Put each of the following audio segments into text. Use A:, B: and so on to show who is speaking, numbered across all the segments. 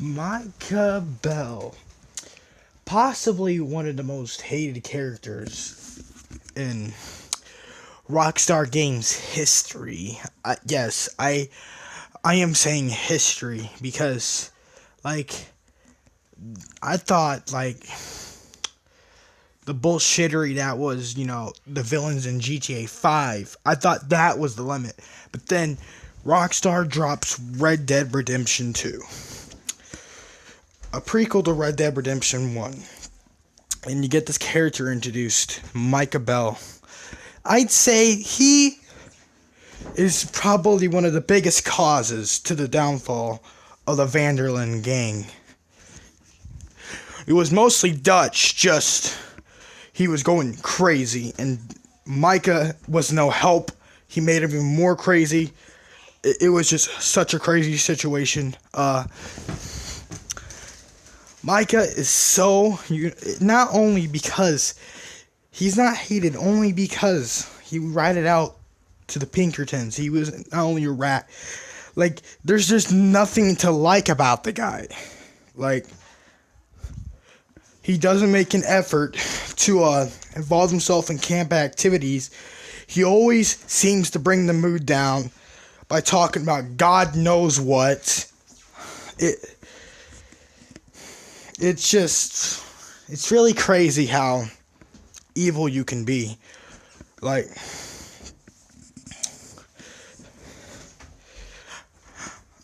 A: Micah Bell, possibly one of the most hated characters in Rockstar Games history. Yes, I am saying history because, like, I thought, like, the bullshittery that was, the villains in GTA 5, I thought that was the limit. But then Rockstar drops Red Dead Redemption 2, a prequel to Red Dead Redemption 1. And you get this character introduced, Micah Bell. I'd say he is probably one of the biggest causes to the downfall of the Vanderlyn gang. It was mostly Dutch, just he was going crazy, and Micah was no help. He made him even more crazy. It was just such a crazy situation. Micah is not only because he's not hated, only because he ratted out to the Pinkertons. He was not only a rat. Like, there's just nothing to like about the guy. Like, he doesn't make an effort to involve himself in camp activities. He always seems to bring the mood down by talking about God knows what. It's really crazy how evil you can be. Like,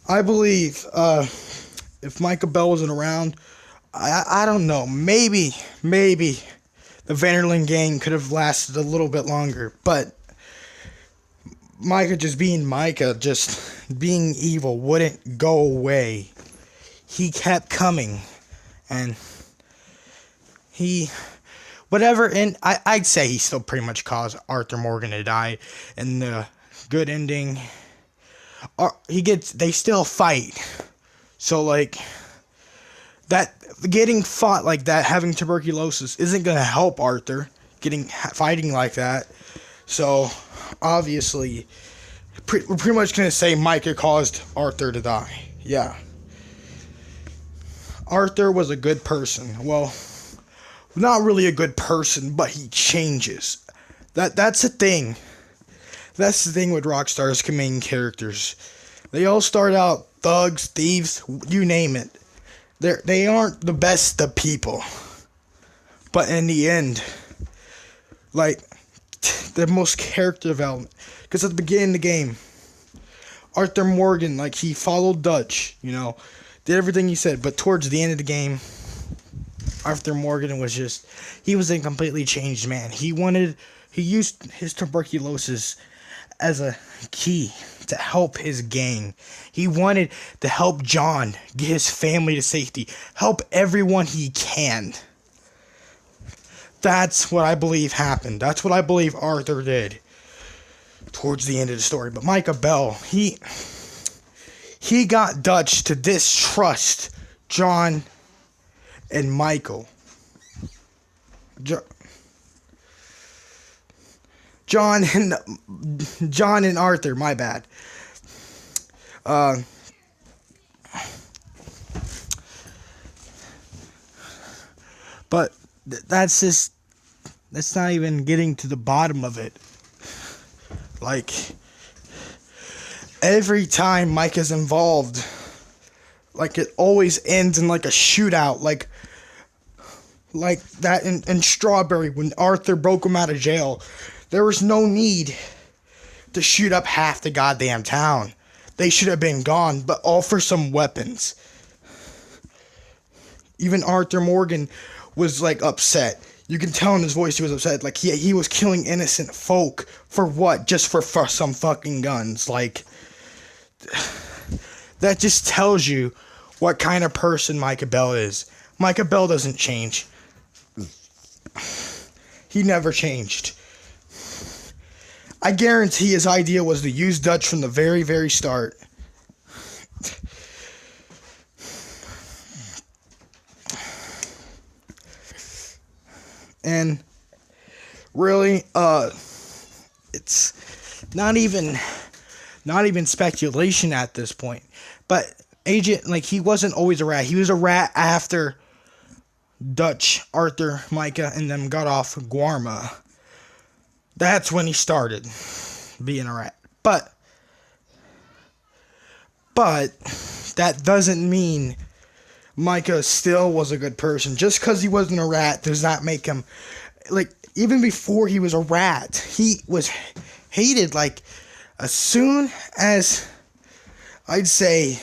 A: I believe if Micah Bell wasn't around, I don't know, maybe the Vanderlyn gang could have lasted a little bit longer, but Micah just being Micah, just being evil, wouldn't go away. He kept coming, and and I'd say he still pretty much caused Arthur Morgan to die, and the good ending, they still fight, so, like, that getting fought like that, having tuberculosis, isn't gonna help Arthur fighting like that. So obviously, we're pretty much gonna say Micah caused Arthur to die. Yeah, Arthur was a good person. Well, not really a good person, but he changes. That's the thing. That's the thing with Rockstar's main characters. They all start out thugs, thieves, you name it. They aren't the best of people. But in the end, like, the most character development. Because at the beginning of the game, Arthur Morgan, like, he followed Dutch, did everything he said. But towards the end of the game, Arthur Morgan he was a completely changed man. He used his tuberculosis as a key to help his gang. He wanted to help John get his family to safety, help everyone he can. That's what I believe happened. That's what I believe Arthur did towards the end of the story. But Micah Bell, he got Dutch to distrust John and Michael. John and Arthur, my bad. But that's not even getting to the bottom of it. Like, every time Mike is involved, like, it always ends in, like, a shootout, like that in Strawberry when Arthur broke him out of jail. There was no need to shoot up half the goddamn town. They should have been gone, but all for some weapons. Even Arthur Morgan was, like, upset. You can tell in his voice he was upset. Like, he was killing innocent folk. For what? Just for some fucking guns. Like, that just tells you what kind of person Micah Bell is. Micah Bell doesn't change. He never changed. I guarantee his idea was to use Dutch from the very, very start. And really, it's not even speculation at this point. But Agent, like, he wasn't always a rat. He was a rat after Dutch, Arthur, Micah, and them got off Guarma. That's when he started being a rat. But that doesn't mean Micah still was a good person. Just because he wasn't a rat does not make him, like, even before he was a rat, he was hated. Like, as soon as, I'd say,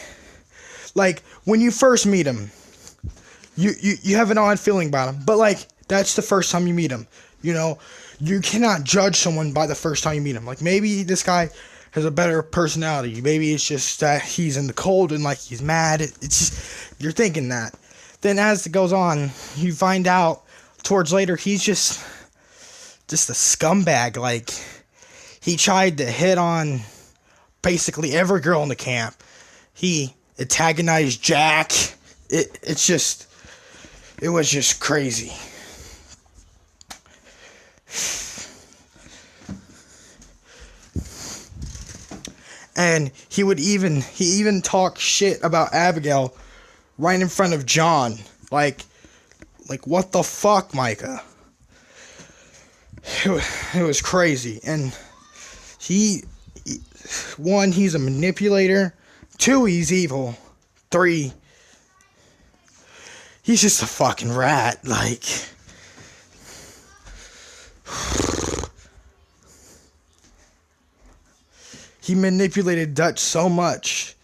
A: like, when you first meet him, you have an odd feeling about him. But, like, that's the first time you meet him. You know, you cannot judge someone by the first time you meet him. Like, maybe this guy has a better personality. Maybe it's just that he's in the cold and, like, he's mad. It's just, you're thinking that. Then as it goes on, you find out towards later he's just a scumbag. Like, he tried to hit on basically every girl in the camp. He antagonized Jack. It was just crazy. And he even talked shit about Abigail right in front of John. Like what the fuck, Micah? It was crazy. And one, he's a manipulator. 2, he's evil. 3, he's just a fucking rat. Like, he manipulated Dutch so much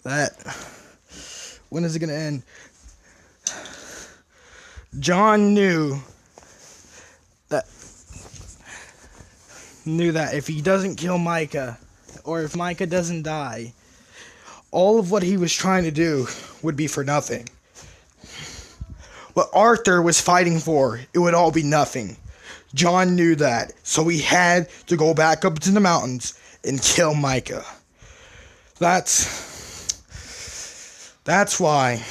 A: that, when is it gonna end? John knew that if he doesn't kill Micah, or if Micah doesn't die, all of what he was trying to do would be for nothing. What Arthur was fighting for, it would all be nothing. John knew that, so he had to go back up to the mountains and kill Micah. That's why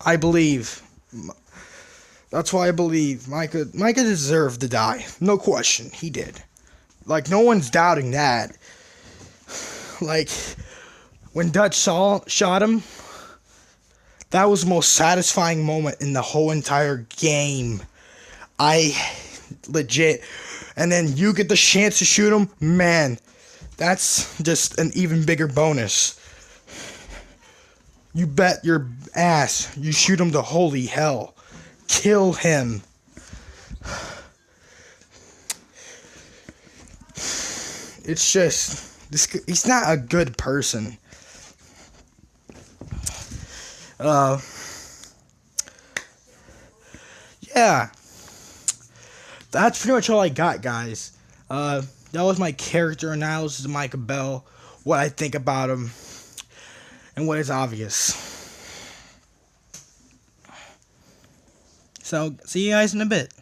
A: I believe. That's why I believe Micah deserved to die. No question, he did. Like, no one's doubting that. Like, when Dutch shot him, that was the most satisfying moment in the whole entire game. Legit. And then you get the chance to shoot him, man, that's just an even bigger bonus. You bet your ass you shoot him to holy hell. Kill him. It's just, he's not a good person. Yeah. That's pretty much all I got, guys. That was my character analysis of Micah Bell, what I think about him, and what is obvious. So, see you guys in a bit.